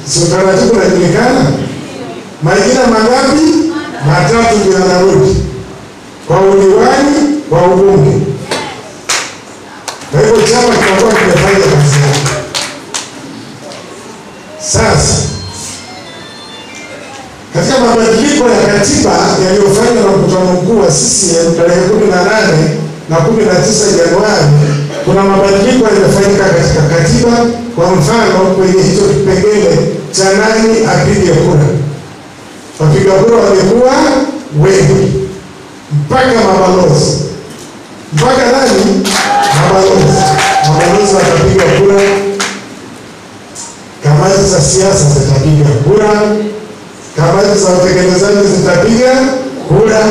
Si utaratibu unajulikana? Majina mangapi? Matatu ndio yanarudi. Kwa udiwani, kwa ubunge. Kwa hivyo chama kinakuwa kimefanya kazi yake. Sasa katika mabadiliko ya katiba yaliyofanywa na mkutano mkuu wa CCM tarehe 18 na 19 Januari, kuna mabadiliko yaliyofanyika katika katiba. Kwa mfano, kwenye hicho kipengele cha nani apige kura, wapiga kura wamekuwa wengi mpaka mabalozi. Mpaka nani? Mabalozi. Mabalozi watapiga kura, kamati za siasa zitapiga kura, kamati za utekelezaji zitapiga kura.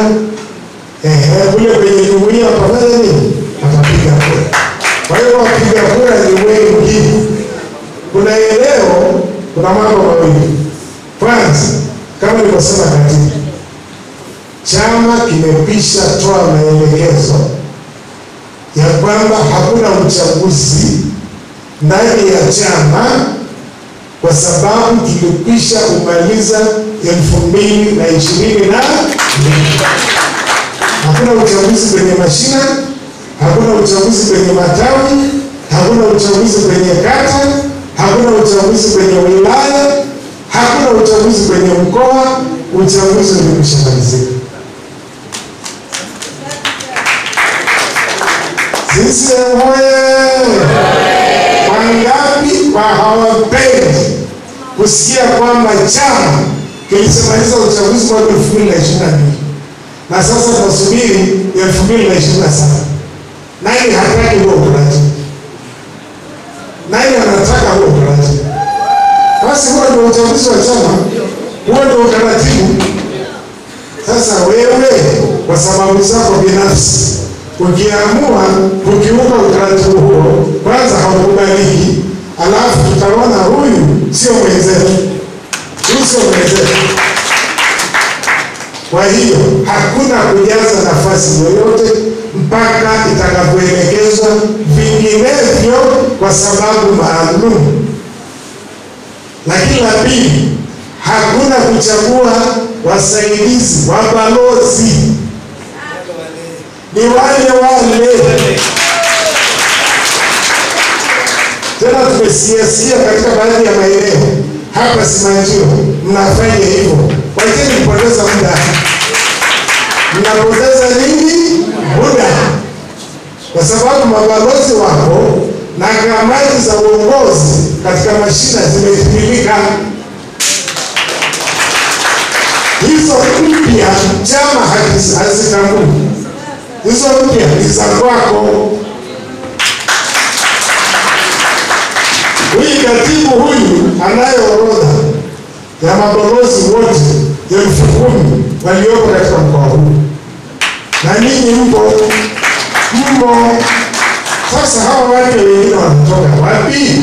Kule kwenye jumuiya watafanya nini? Watapiga kura. Kwa hiyo wapiga kura ni wengi. Kuna eneo, kuna mambo mawili. Kwanza, kama nilivyosema katiba, chama kimekwisha toa maelekezo ya kwamba hakuna uchaguzi ndani ya chama kwa sababu tulikwisha kumaliza 2022. Hakuna uchaguzi kwenye mashina, hakuna uchaguzi kwenye matawi, hakuna uchaguzi kwenye kata, hakuna uchaguzi kwenye wilaya, hakuna uchaguzi kwenye mkoa. Uchaguzi ulikwisha malizika. Sisi wangapi kwa hawapendi kusikia kwamba chama kilishamaliza uchaguzi kwa 2022 na sasa tunasubiri 2027. Nani hataki huo utaratibu? Nani anataka huo utaratibu? Basi huo ndio uchaguzi wa chama, huo ndio utaratibu. Sasa wewe kwa sababu zako binafsi ukiamua kukiuka utaratibu huo, kwanza haukubaliki, alafu tutaona huyu sio mwenzetu. Huyu sio mwenzetu. Kwa hiyo hakuna kujaza nafasi yoyote mpaka itakapoelekezwa vinginevyo kwa sababu maalum. Lakini la pili, hakuna kuchagua wasaidizi wa balozi. Ni wale. Tena tumesiasia katika baadhi ya maeneo. Hapa Simanjiro mnafanya hivyo. Wajeni kupoteza muda. Mnapoteza nini? Muda. Kwa sababu mabalozi wako na kamati za uongozi katika mashina zimetimilika. Hizo mpya chama hazitambui. Hizo mpya ni za kwako. Huyu katibu huyu anayo orodha ya mabalozi wote 10,000 walioko katika mkoa huu. Na ninyi mpo. Sasa hawa watu wengine wanatoka wapi?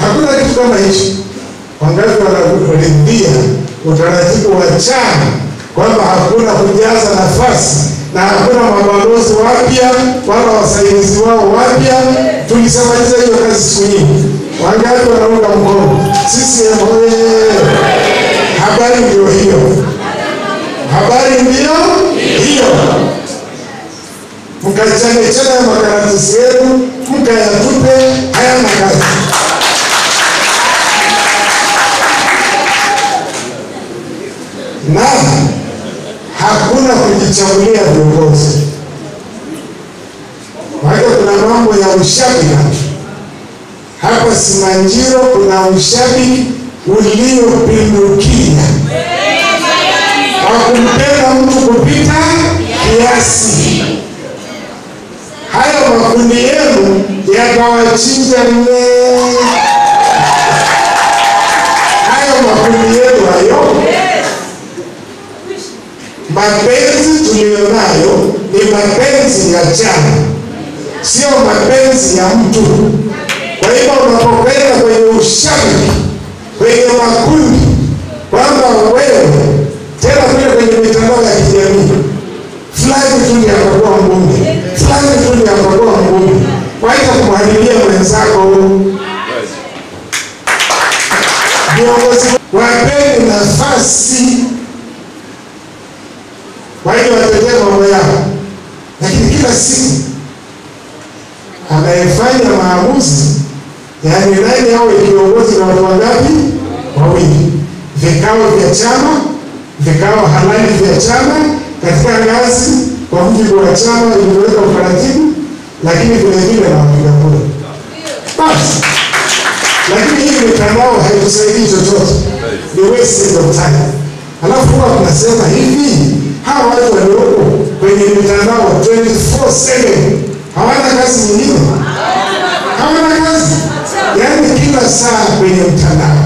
Hakuna kitu kama hicho. Wangapi wanakuridhia utaratibu wa chama kwamba hakuna kujaza nafasi na hakuna mabalozi wapya wala wasaidizi wao wapya? Tulishamaliza hiyo kazi siku nyingi. Wangapi wanaunga mkono? Sisi habari ndio hiyo. Habari ndio hiyo. Mkachane makaratasi yenu, mkayatupe, hayana kazi. Na hakuna kujichagulia viongozi. Wake kuna mambo ya ushabiki. Hapa Simanjiro kuna ushabiki uliopindukia. Hakumpenda mtu kupita kiasi. Hayo makundi yenu yakawachinja hayo makundi yenu hayo. Mapenzi tuliyonayo ni mapenzi ya chama, sio mapenzi ya mtu. Kwa hiyo unapokwenda kwenye ushabiki, kwenye makundi, kwamba wewe tena kwenye mitandao ya kijamii, fulani tu ndiye atakuwa mbunge, fulani tu ndiye atakuwa mbunge, waita kumhadilia mwenzako. Viongozi wapeni nafasi waje watetee mambo yao, lakini kila siku anayefanya maamuzi, yani nani awe kiongozi na watu wangapi? Wawili. Vikao vya chama, vikao halali vya chama katika ngazi kwa mujibu wa chama iliweka utaratibu, lakini vile vile na wapiga kura. Basi, lakini hii mitandao haitusaidii chochote, ni waste of time. Alafu huwa tunasema hivi, hawa watu walioko kwenye mitandao 24/7 hawana kazi nyingine? Hawana kazi. Yaani kila saa kwenye mtandao.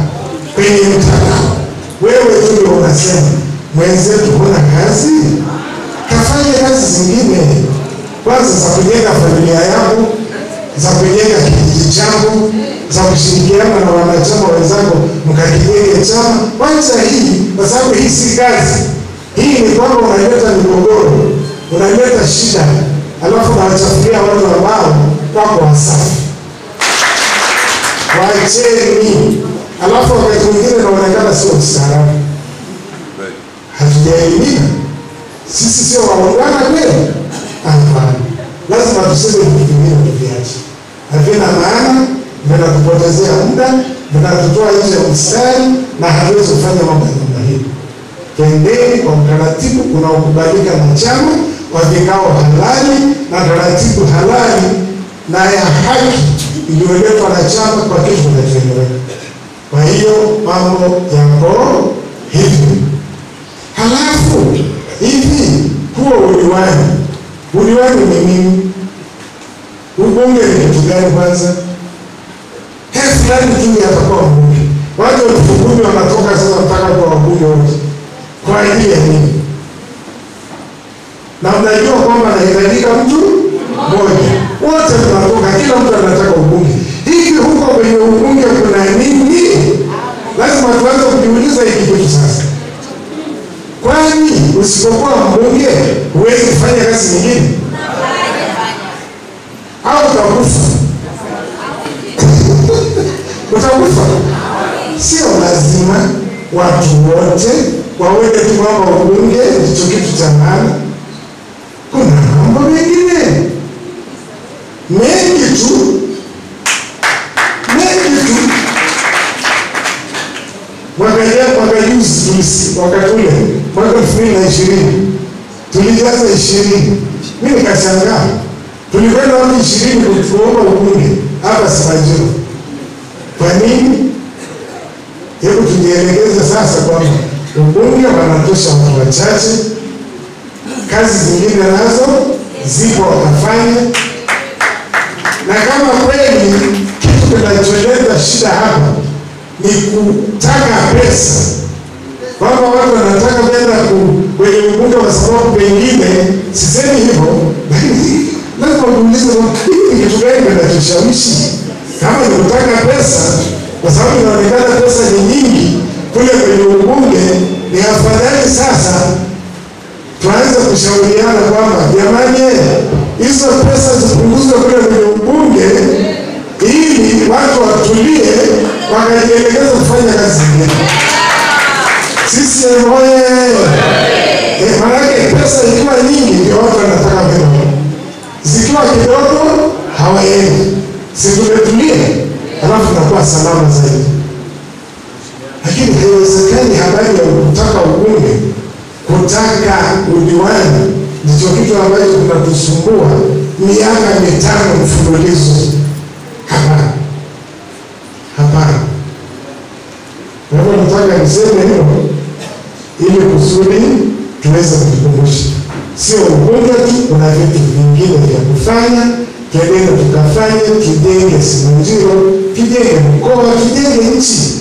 Wewe tu ndio unasema, mwenzetu huna kazi? Kafanye kazi zingine. Kwanza za kujenga familia yako, za kujenga kijiji chako, za kushirikiana na wanachama wenzako mkakijenge chama. Kwanza hii, kwa sababu hii si kazi. Hii ni kwamba unaleta migogoro, unaleta shida, alafu unawachafulia watu ambao wako wasafi. Waacheni. Alafu wakati mwingine naonekana sio mstaarabu. Hatujaelimika. Sisi sio waungana kweli? Hapana. Lazima tuseme vitu vingine tuviache. Havina maana, vinatupotezea muda, vinatutoa nje ya mstari na hatuwezi kufanya mambo ya namna hii. Twendeni kwa utaratibu unaokubalika na chama, kwa vikao halali na taratibu halali na ya haki iliyoletwa na chama kwa kitu kinachoeleweka. Kwa hiyo mambo yako hivi. Halafu hivi huo uliwani ni nini? Ubunge ni kitu gani kwanza? Fulani tu yatakuwa mbunge. Watu 10,000 wanatoka sasa mpaka kwa wabunge wote. Kwa ajili ya nini? Na mnajua kwamba anahitajika mtu mmoja. Wote tunatoka, kila mtu anataka ubunge. Hivi huko kwenye ubunge kuna nini? Lazima tuanze kujiuliza hiki kitu sasa. Kwani usipokuwa mbunge huwezi kufanya kazi nyingine? Au utakufa? Utakufa? Sio lazima watu wote waweke tu kwamba ubunge ndicho kitu cha maana. Kuna mambo mengine mengi tu. Mwaka ule, mwaka 2020, tulijaza 20. Mimi nikashangaa. Tulikwenda watu 20 kuomba ubunge hapa Simanjiro. Kwa nini? Hebu tujielekeze sasa kwamba ubunge wanatosha watu wachache, kazi zingine nazo zipo wakafanya. Na kama kweli kitu kinacholeta shida hapa ni kutaka pesa, kwamba watu wanataka kwenda kwenye ubunge kwa sababu pengine, sisemi hivyo, lakini lazima kuuliza hivi kitu gani kinachoshawishi? Kama ni kutaka pesa, kwa sababu inaonekana pesa ni nyingi kule kwenye ubunge, ni afadhali sasa tuanze kushauriana kwamba jamani, hizo pesa zipunguzwe kule kwenye ubunge ili watu watulie wakajielekeza kufanya kazi nyingine. Sisi maanake pesa ikiwa nyingi ndio watu wanataka kwenda, zikiwa kidogo hawaendi. Si tumetulia, alafu tunakuwa salama zaidi. Lakini haiwezekani habari ya kutaka ubunge, kutaka udiwani ndicho kitu ambacho kinatusumbua miaka 5 mfululizo. Hapana. Kwa hivyo nataka niseme hilo ili kusudi tuweze kujikumbusha. Sio ubunge tu, kuna vitu vingine vya kufanya. Twendeni tukafanye, tujenge Simanjiro, tujenge mkoa, tujenge nchi.